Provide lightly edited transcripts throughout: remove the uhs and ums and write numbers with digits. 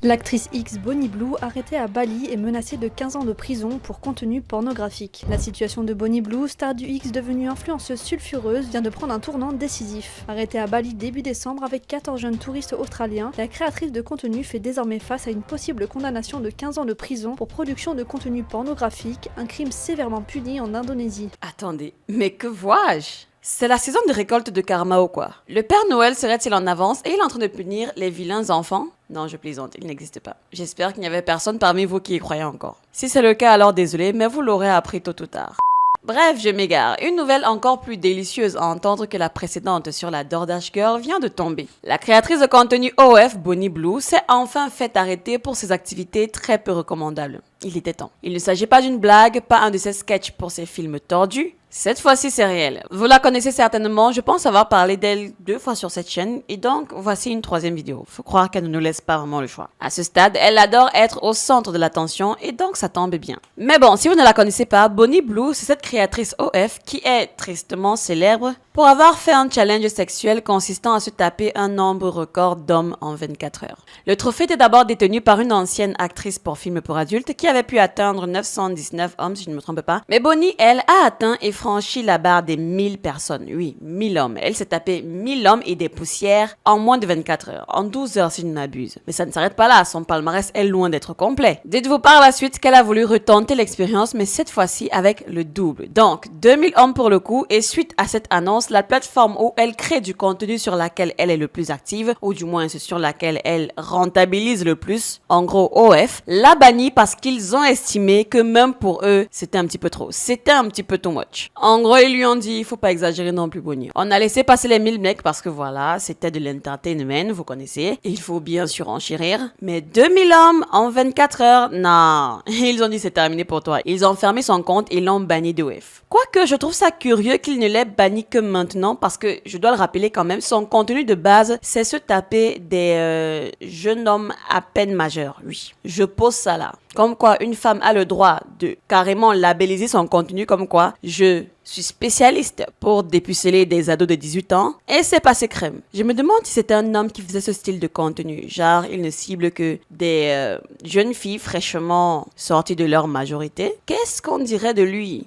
L'actrice X Bonnie Blue, arrêtée à Bali, est menacée de 15 ans de prison pour contenu pornographique. La situation de Bonnie Blue, star du X devenue influenceuse sulfureuse, vient de prendre un tournant décisif. Arrêtée à Bali début décembre avec 14 jeunes touristes australiens, la créatrice de contenu fait désormais face à une possible condamnation de 15 ans de prison pour production de contenu pornographique, un crime sévèrement puni en Indonésie. Attendez, mais que vois-je? C'est la saison de récolte de karma ou quoi? Le Père Noël serait-il en avance et il est en train de punir les vilains enfants? Non, je plaisante, il n'existe pas. J'espère qu'il n'y avait personne parmi vous qui y croyait encore. Si c'est le cas, alors désolé, mais vous l'aurez appris tôt ou tard. Bref, je m'égare. Une nouvelle encore plus délicieuse à entendre que la précédente sur la DoorDash Girl vient de tomber. La créatrice de contenu OF, Bonnie Blue, s'est enfin fait arrêter pour ses activités très peu recommandables. Il était temps. Il ne s'agit pas d'une blague, pas un de ses sketchs pour ses films tordus. Cette fois-ci, c'est réel. Vous la connaissez certainement, je pense avoir parlé d'elle 2 fois sur cette chaîne, et donc voici une 3e vidéo. Faut croire qu'elle ne nous laisse pas vraiment le choix. À ce stade, elle adore être au centre de l'attention, et donc ça tombe bien. Mais bon, si vous ne la connaissez pas, Bonnie Blue, c'est cette créatrice OF qui est tristement célèbre pour avoir fait un challenge sexuel consistant à se taper un nombre record d'hommes en 24 heures. Le trophée était d'abord détenu par une ancienne actrice pour films pour adultes qui avait pu atteindre 919 hommes, si je ne me trompe pas. Mais Bonnie, elle, a atteint et franchi la barre des 1000 personnes. Oui, 1000 hommes. Elle s'est tapé 1000 hommes et des poussières en moins de 24 heures. En 12 heures, si je ne m'abuse. Mais ça ne s'arrête pas là. Son palmarès est loin d'être complet. Dites-vous par la suite qu'elle a voulu retenter l'expérience, mais cette fois-ci avec le double. Donc, 2000 hommes pour le coup. Et suite à cette annonce, la plateforme où elle crée du contenu sur laquelle elle est le plus active, ou du moins c'est sur laquelle elle rentabilise le plus, en gros OF, l'a bannie parce qu'ils ont estimé que même pour eux, c'était un petit peu trop. C'était un petit peu too much. En gros, ils lui ont dit, il faut pas exagérer non plus, Bonnie. On a laissé passer les 1000 mecs parce que voilà, c'était de l'entertainment, vous connaissez. Et il faut bien sûr enchérir. Mais 2000 hommes en 24 heures, non. Ils ont dit c'est terminé pour toi. Ils ont fermé son compte et l'ont banni de OF. Quoique, je trouve ça curieux qu'il ne l'ait banni que maintenant parce que, je dois le rappeler quand même, son contenu de base, c'est se taper des jeunes hommes à peine majeurs, oui. Je pose ça là. Comme quoi, une femme a le droit de carrément labelliser son contenu comme quoi je suis spécialiste pour dépuceler des ados de 18 ans et c'est passé crème. Je me demande si c'était un homme qui faisait ce style de contenu. Genre, il ne cible que des jeunes filles fraîchement sorties de leur majorité. Qu'est-ce qu'on dirait de lui?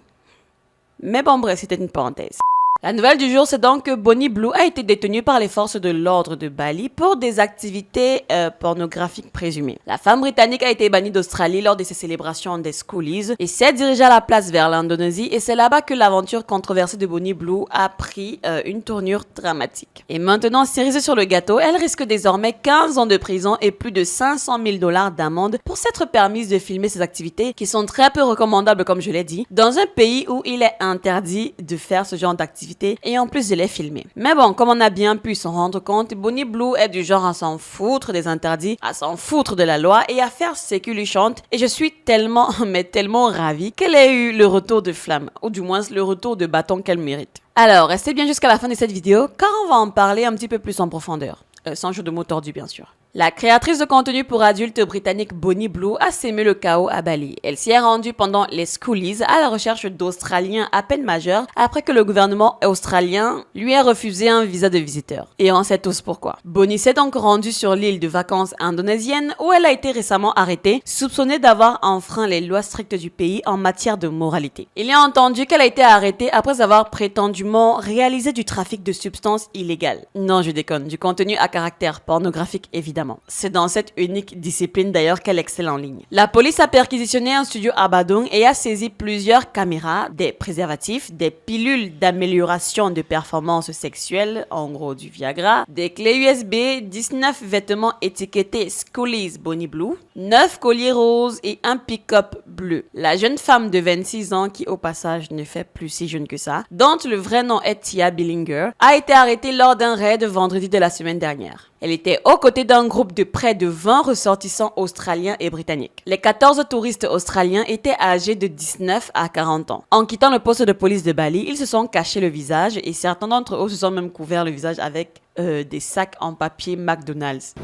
Mais bon, bref, c'était une parenthèse. La nouvelle du jour, c'est donc que Bonnie Blue a été détenue par les forces de l'ordre de Bali pour des activités pornographiques présumées. La femme britannique a été bannie d'Australie lors de ses célébrations des Schoolies et s'est dirigée à la place vers l'Indonésie et c'est là-bas que l'aventure controversée de Bonnie Blue a pris une tournure dramatique. Et maintenant, cerise sur le gâteau, elle risque désormais 15 ans de prison et plus de 500 000 $ d'amende pour s'être permise de filmer ses activités qui sont très peu recommandables, comme je l'ai dit, dans un pays où il est interdit de faire ce genre d'activités et en plus de les filmer. Mais bon, comme on a bien pu s'en rendre compte, Bonnie Blue est du genre à s'en foutre des interdits, à s'en foutre de la loi et à faire ce qui lui chante. Et je suis tellement, mais tellement ravie qu'elle ait eu le retour de flamme, ou du moins le retour de bâton qu'elle mérite. Alors, restez bien jusqu'à la fin de cette vidéo, car on va en parler un petit peu plus en profondeur. Sans jeu de mots tordu, bien sûr. La créatrice de contenu pour adultes britannique Bonnie Blue a sémé le chaos à Bali. Elle s'y est rendue pendant les Schoolies à la recherche d'Australiens à peine majeurs après que le gouvernement australien lui ait refusé un visa de visiteur. Et on sait tous pourquoi. Bonnie s'est donc rendue sur l'île de vacances indonésienne où elle a été récemment arrêtée, soupçonnée d'avoir enfreint les lois strictes du pays en matière de moralité. Il est entendu qu'elle a été arrêtée après avoir prétendument réalisé du trafic de substances illégales. Non, je déconne, du contenu à caractère pornographique évidemment. C'est dans cette unique discipline d'ailleurs qu'elle excelle en ligne. La police a perquisitionné un studio à Badung et a saisi plusieurs caméras, des préservatifs, des pilules d'amélioration de performance sexuelle, en gros du Viagra, des clés USB, 19 vêtements étiquetés Schoolies Bonnie Blue, 9 colliers roses et un pick-up bleu. La jeune femme de 26 ans, qui au passage ne fait plus si jeune que ça, dont le vrai nom est Tia Billinger, a été arrêtée lors d'un raid vendredi de la semaine dernière. Elle était aux côtés d'un groupe de près de 20 ressortissants australiens et britanniques. Les 14 touristes australiens étaient âgés de 19 à 40 ans. En quittant le poste de police de Bali, ils se sont cachés le visage et certains d'entre eux se sont même couverts le visage avec des sacs en papier McDonald's.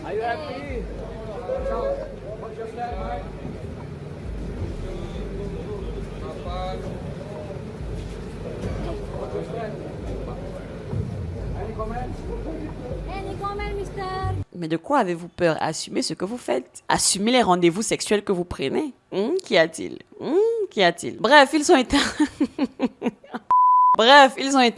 Are you happy? Mais de quoi avez-vous peur? Assumez ce que vous faites. Assumez les rendez-vous sexuels que vous prenez. Qu'y a-t-il? Qu'y a-t-il? Bref, ils ont été...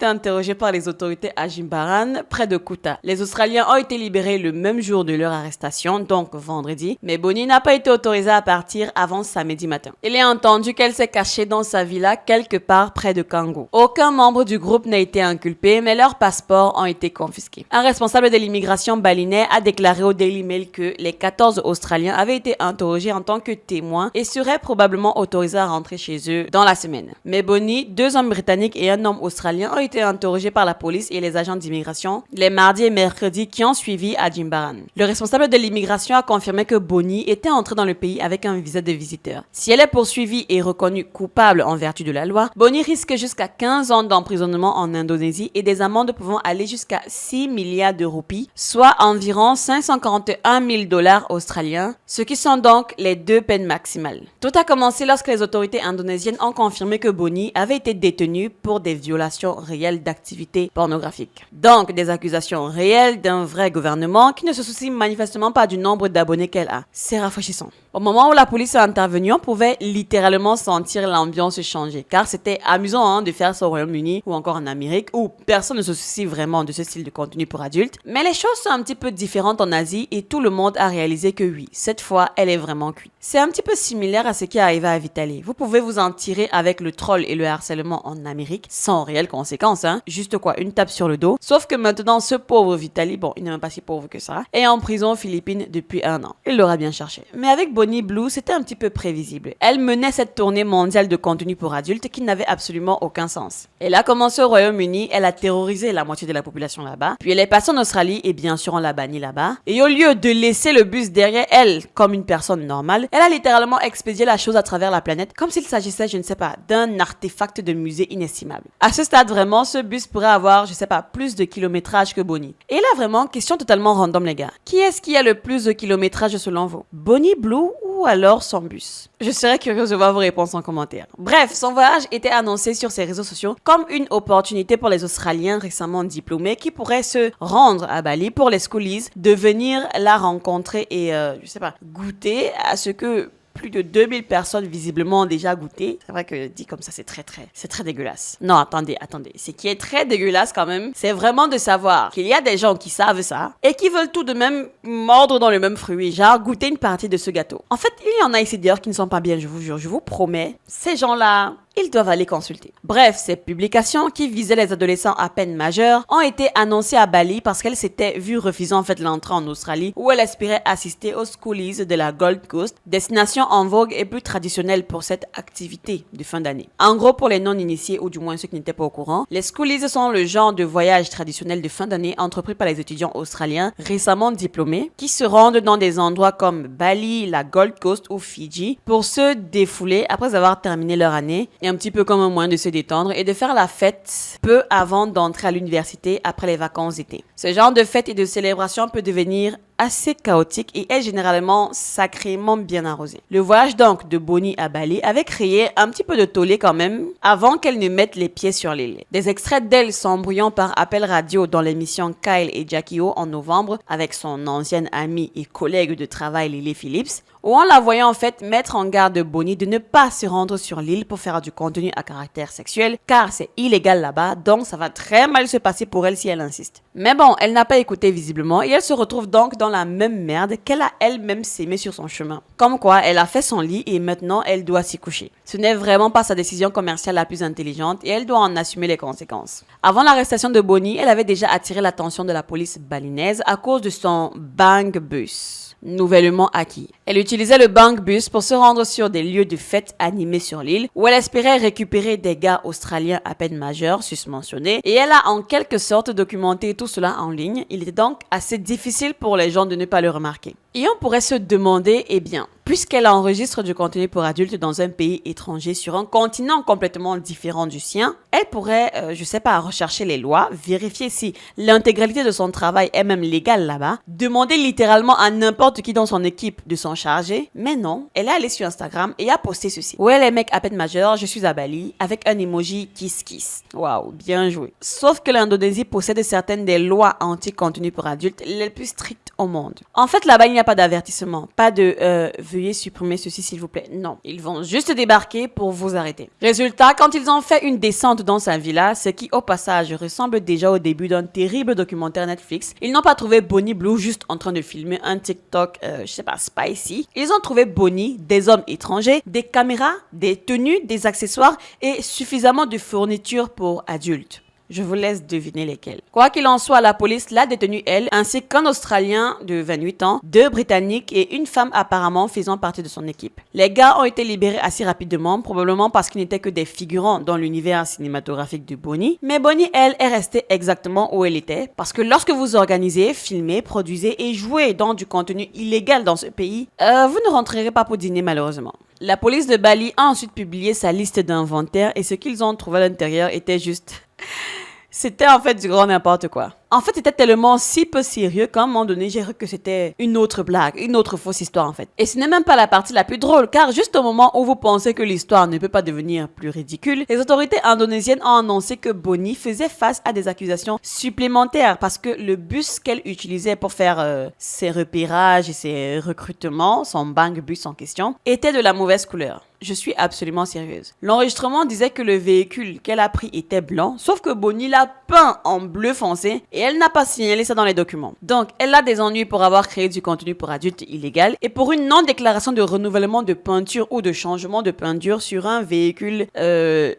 interrogés par les autorités à Jimbaran, près de Kuta. Les Australiens ont été libérés le même jour de leur arrestation, donc vendredi, mais Bonnie n'a pas été autorisée à partir avant samedi matin. Il est entendu qu'elle s'est cachée dans sa villa quelque part près de Kango. Aucun membre du groupe n'a été inculpé, mais leurs passeports ont été confisqués. Un responsable de l'immigration balinais a déclaré au Daily Mail que les 14 Australiens avaient été interrogés en tant que témoins et seraient probablement autorisés à rentrer chez eux dans la semaine. Mais Bonnie, 2 hommes britanniques et un homme australien ont été interrogés par la police et les agents d'immigration les mardis et mercredis qui ont suivi à Jimbaran. Le responsable de l'immigration a confirmé que Bonnie était entrée dans le pays avec un visa de visiteur. Si elle est poursuivie et reconnue coupable en vertu de la loi, Bonnie risque jusqu'à 15 ans d'emprisonnement en Indonésie et des amendes pouvant aller jusqu'à 6 milliards de roupies, soit environ 541 000 $ australiens, ce qui sont donc les 2 peines maximales. Tout a commencé lorsque les autorités indonésiennes ont confirmé que Bonnie avait été détenue pour des violations réelles d'activités pornographiques. Donc, des accusations réelles d'un vrai gouvernement qui ne se soucie manifestement pas du nombre d'abonnés qu'elle a. C'est rafraîchissant. Au moment où la police est intervenue, on pouvait littéralement sentir l'ambiance changer, car c'était amusant de faire ça au Royaume-Uni ou encore en Amérique, où personne ne se soucie vraiment de ce style de contenu pour adultes. Mais les choses sont un petit peu différentes en Asie et tout le monde a réalisé que oui, cette fois, elle est vraiment cuite. C'est un petit peu similaire à ce qui est arrivé à Vitaly. Vous pouvez vous en tirer avec le troll et le harcèlement en Amérique, sans réelles conséquences, juste quoi, une tape sur le dos. Sauf que maintenant, ce pauvre Vitaly, bon, il n'est même pas si pauvre que ça, est en prison aux Philippines depuis 1 an. Il l'aura bien cherché. Mais avec Bonnie Blue, c'était un petit peu prévisible. Elle menait cette tournée mondiale de contenu pour adultes qui n'avait absolument aucun sens. Elle a commencé au Royaume-Uni, elle a terrorisé la moitié de la population là-bas, puis elle est passée en Australie et bien sûr on l'a bannie là-bas. Et au lieu de laisser le bus derrière elle comme une personne normale, elle a littéralement expédié la chose à travers la planète comme s'il s'agissait, je ne sais pas, d'un artefact de musée inestimable. À ce stade, vraiment, ce bus pourrait avoir, je sais pas, plus de kilométrage que Bonnie. Et là, vraiment, question totalement random, les gars. Qui est-ce qui a le plus de kilométrage selon vous? Bonnie Blue ou alors son bus? Je serais curieuse de voir vos réponses en commentaire. Bref, son voyage était annoncé sur ses réseaux sociaux comme une opportunité pour les Australiens récemment diplômés qui pourraient se rendre à Bali pour les schoolies, de venir la rencontrer et, je sais pas, goûter à ce que plus de 2000 personnes visiblement ont déjà goûté. C'est vrai que dit comme ça, c'est très dégueulasse. Non, attendez. Ce qui est très dégueulasse quand même, c'est vraiment de savoir qu'il y a des gens qui savent ça et qui veulent tout de même mordre dans le même fruit, genre goûter une partie de ce gâteau. En fait, il y en a ici d'ailleurs qui ne sont pas bien, je vous jure, je vous promets. Ces gens-là, ils doivent aller consulter. Bref, ces publications qui visaient les adolescents à peine majeurs ont été annoncées à Bali parce qu'elle s'était vue refuser en fait l'entrée en Australie où elle aspirait assister aux schoolies de la Gold Coast, destination en vogue et plus traditionnelle pour cette activité de fin d'année. En gros, pour les non-initiés ou du moins ceux qui n'étaient pas au courant, les schoolies sont le genre de voyage traditionnel de fin d'année entrepris par les étudiants australiens récemment diplômés qui se rendent dans des endroits comme Bali, la Gold Coast ou Fidji pour se défouler après avoir terminé leur année. Un petit peu comme un moyen de se détendre et de faire la fête peu avant d'entrer à l'université après les vacances d'été. Ce genre de fête et de célébration peut devenir assez chaotique et est généralement sacrément bien arrosé. Le voyage donc de Bonnie à Bali avait créé un petit peu de tollé quand même avant qu'elle ne mette les pieds sur l'île. Des extraits d'elle s'embrouillant par appel radio dans l'émission Kyle et Jackie O en novembre avec son ancienne amie et collègue de travail Lily Phillips, où on la voyait en fait mettre en garde Bonnie de ne pas se rendre sur l'île pour faire du contenu à caractère sexuel car c'est illégal là-bas, donc ça va très mal se passer pour elle si elle insiste. Mais bon, elle n'a pas écouté visiblement et elle se retrouve donc dans la même merde qu'elle a elle-même sémée sur son chemin. Comme quoi, elle a fait son lit et maintenant elle doit s'y coucher. Ce n'est vraiment pas sa décision commerciale la plus intelligente et elle doit en assumer les conséquences. Avant l'arrestation de Bonnie, elle avait déjà attiré l'attention de la police balinaise à cause de son bang bus nouvellement acquis. Elle utilisait le bang bus pour se rendre sur des lieux de fête animés sur l'île où elle espérait récupérer des gars australiens à peine majeurs susmentionnés et elle a en quelque sorte documenté tout cela en ligne. Il était donc assez difficile pour les gens de ne pas le remarquer. Et on pourrait se demander, eh bien, Puisqu'elle enregistre du contenu pour adultes dans un pays étranger sur un continent complètement différent du sien, elle pourrait, rechercher les lois, vérifier si l'intégralité de son travail est même légale là-bas, demander littéralement à n'importe qui dans son équipe de s'en charger, mais non, elle est allée sur Instagram et a posté ceci. Ouais les mecs à peine majeurs, je suis à Bali, avec un emoji kiss kiss. Waouh, bien joué. Sauf que l'Indonésie possède certaines des lois anti-contenu pour adultes les plus strictes au monde. En fait, là-bas, il n'y a pas d'avertissement, pas de veuillez supprimer ceci s'il vous plaît. Non, ils vont juste débarquer pour vous arrêter. Résultat, quand ils ont fait une descente dans sa villa, ce qui au passage ressemble déjà au début d'un terrible documentaire Netflix, ils n'ont pas trouvé Bonnie Blue juste en train de filmer un TikTok, spicy. Ils ont trouvé Bonnie, des hommes étrangers, des caméras, des tenues, des accessoires et suffisamment de fournitures pour adultes. Je vous laisse deviner lesquels. Quoi qu'il en soit, la police l'a détenue, elle, ainsi qu'un Australien de 28 ans, 2 Britanniques et une femme apparemment faisant partie de son équipe. Les gars ont été libérés assez rapidement, probablement parce qu'ils n'étaient que des figurants dans l'univers cinématographique de Bonnie. Mais Bonnie, elle, est restée exactement où elle était, parce que lorsque vous organisez, filmez, produisez et jouez dans du contenu illégal dans ce pays, vous ne rentrerez pas pour dîner malheureusement. La police de Bali a ensuite publié sa liste d'inventaire et ce qu'ils ont trouvé à l'intérieur était juste... C'était en fait du grand n'importe quoi. En fait, c'était tellement si peu sérieux qu'à un moment donné, j'ai cru que c'était une autre blague, une autre fausse histoire en fait. Et ce n'est même pas la partie la plus drôle, car juste au moment où vous pensez que l'histoire ne peut pas devenir plus ridicule, les autorités indonésiennes ont annoncé que Bonnie faisait face à des accusations supplémentaires parce que le bus qu'elle utilisait pour faire ses repérages et ses recrutements, son bang bus en question, était de la mauvaise couleur. Je suis absolument sérieuse. L'enregistrement disait que le véhicule qu'elle a pris était blanc, sauf que Bonnie l'a peint en bleu foncé et elle n'a pas signalé ça dans les documents. Donc, elle a des ennuis pour avoir créé du contenu pour adultes illégal et pour une non-déclaration de renouvellement de peinture ou de changement de peinture sur un véhicule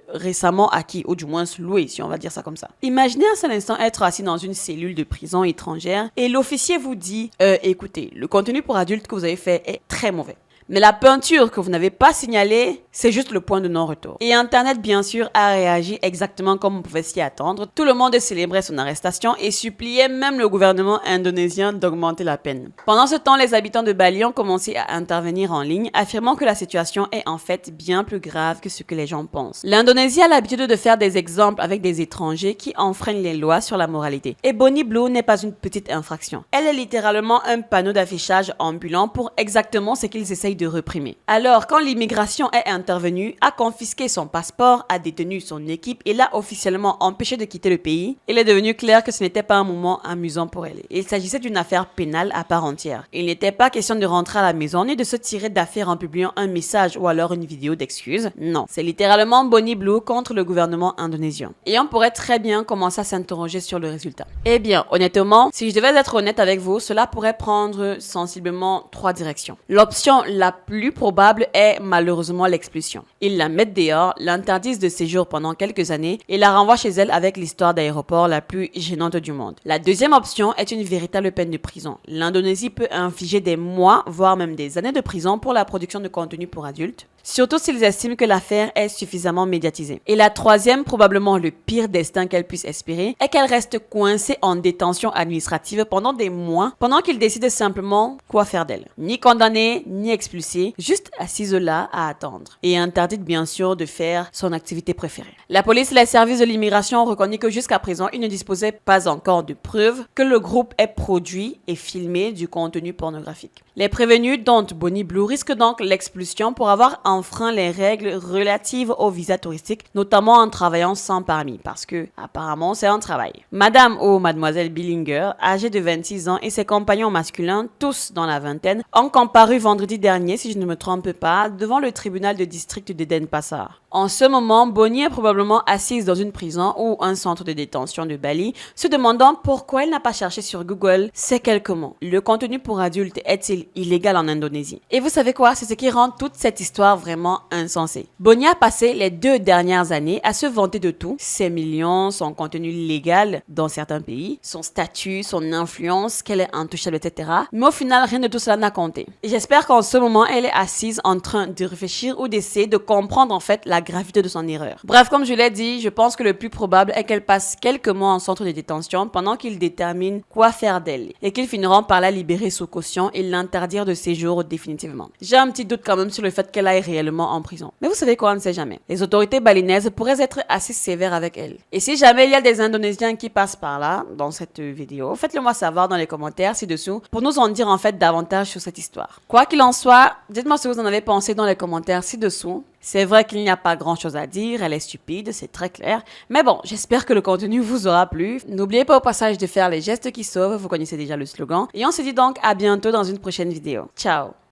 récemment acquis, ou du moins loué, si on va dire ça comme ça. Imaginez un seul instant être assis dans une cellule de prison étrangère et l'officier vous dit « Écoutez, le contenu pour adultes que vous avez fait est très mauvais. » Mais la peinture que vous n'avez pas signalée, c'est juste le point de non-retour. Et Internet, bien sûr, a réagi exactement comme on pouvait s'y attendre. Tout le monde célébrait son arrestation et suppliait même le gouvernement indonésien d'augmenter la peine. Pendant ce temps, les habitants de Bali ont commencé à intervenir en ligne, affirmant que la situation est en fait bien plus grave que ce que les gens pensent. L'Indonésie a l'habitude de faire des exemples avec des étrangers qui enfreignent les lois sur la moralité. Et Bonnie Blue n'est pas une petite infraction. Elle est littéralement un panneau d'affichage ambulant pour exactement ce qu'ils essayent de réprimer. Alors, quand l'immigration est intervenue, a confisqué son passeport, a détenu son équipe et l'a officiellement empêché de quitter le pays, il est devenu clair que ce n'était pas un moment amusant pour elle. Il s'agissait d'une affaire pénale à part entière. Il n'était pas question de rentrer à la maison ni de se tirer d'affaire en publiant un message ou alors une vidéo d'excuses. Non, c'est littéralement Bonnie Blue contre le gouvernement indonésien. Et on pourrait très bien commencer à s'interroger sur le résultat. Eh bien, honnêtement, si je devais être honnête avec vous, cela pourrait prendre sensiblement 3 directions. L'option la plus probable est malheureusement l'expulsion. Ils la mettent dehors, l'interdisent de séjour pendant quelques années et la renvoient chez elle avec l'histoire d'aéroport la plus gênante du monde. La deuxième option est une véritable peine de prison. L'Indonésie peut infliger des mois, voire même des années de prison pour la production de contenu pour adultes, surtout s'ils estiment que l'affaire est suffisamment médiatisée. Et la troisième, probablement le pire destin qu'elle puisse espérer, est qu'elle reste coincée en détention administrative pendant des mois, pendant qu'ils décident simplement quoi faire d'elle. Ni condamnée, ni expulsée, juste assise là à attendre. Et interdite bien sûr de faire son activité préférée. La police et les services de l'immigration ont reconnu que jusqu'à présent, ils ne disposaient pas encore de preuves que le groupe ait produit et filmé du contenu pornographique. Les prévenus, dont Bonnie Blue, risquent donc l'expulsion pour avoir enfreint les règles relatives au visa touristique, notamment en travaillant sans permis, parce que apparemment c'est un travail. Madame ou Mademoiselle Billinger, âgée de 26 ans, et ses compagnons masculins, tous dans la vingtaine, ont comparu vendredi dernier, si je ne me trompe pas, devant le tribunal de district de Denpasar. En ce moment, Bonnie est probablement assise dans une prison ou un centre de détention de Bali, se demandant pourquoi elle n'a pas cherché sur Google ces quelques mots. Le contenu pour adultes est-il illégal en Indonésie? Et vous savez quoi? C'est ce qui rend toute cette histoire vraiment insensée. Bonnie a passé les 2 dernières années à se vanter de tout, ses millions, son contenu légal dans certains pays, son statut, son influence, qu'elle est intouchable, etc. Mais au final, rien de tout cela n'a compté. Et j'espère qu'en ce moment, elle est assise en train de réfléchir ou d'essayer de comprendre en fait la gravité de son erreur. Bref, comme je l'ai dit, je pense que le plus probable est qu'elle passe quelques mois en centre de détention pendant qu'ils déterminent quoi faire d'elle et qu'ils finiront par la libérer sous caution et l'interdire de séjour définitivement. J'ai un petit doute quand même sur le fait qu'elle aille réellement en prison. Mais vous savez quoi, on ne sait jamais. Les autorités balinaises pourraient être assez sévères avec elle. Et si jamais il y a des Indonésiens qui passent par là, dans cette vidéo, faites-le moi savoir dans les commentaires ci-dessous pour nous en dire en fait davantage sur cette histoire. Quoi qu'il en soit, dites-moi ce que vous en avez pensé dans les commentaires ci-dessous. C'est vrai qu'il n'y a pas grand-chose à dire, elle est stupide, c'est très clair. Mais bon, j'espère que le contenu vous aura plu. N'oubliez pas au passage de faire les gestes qui sauvent, vous connaissez déjà le slogan. Et on se dit donc à bientôt dans une prochaine vidéo. Ciao!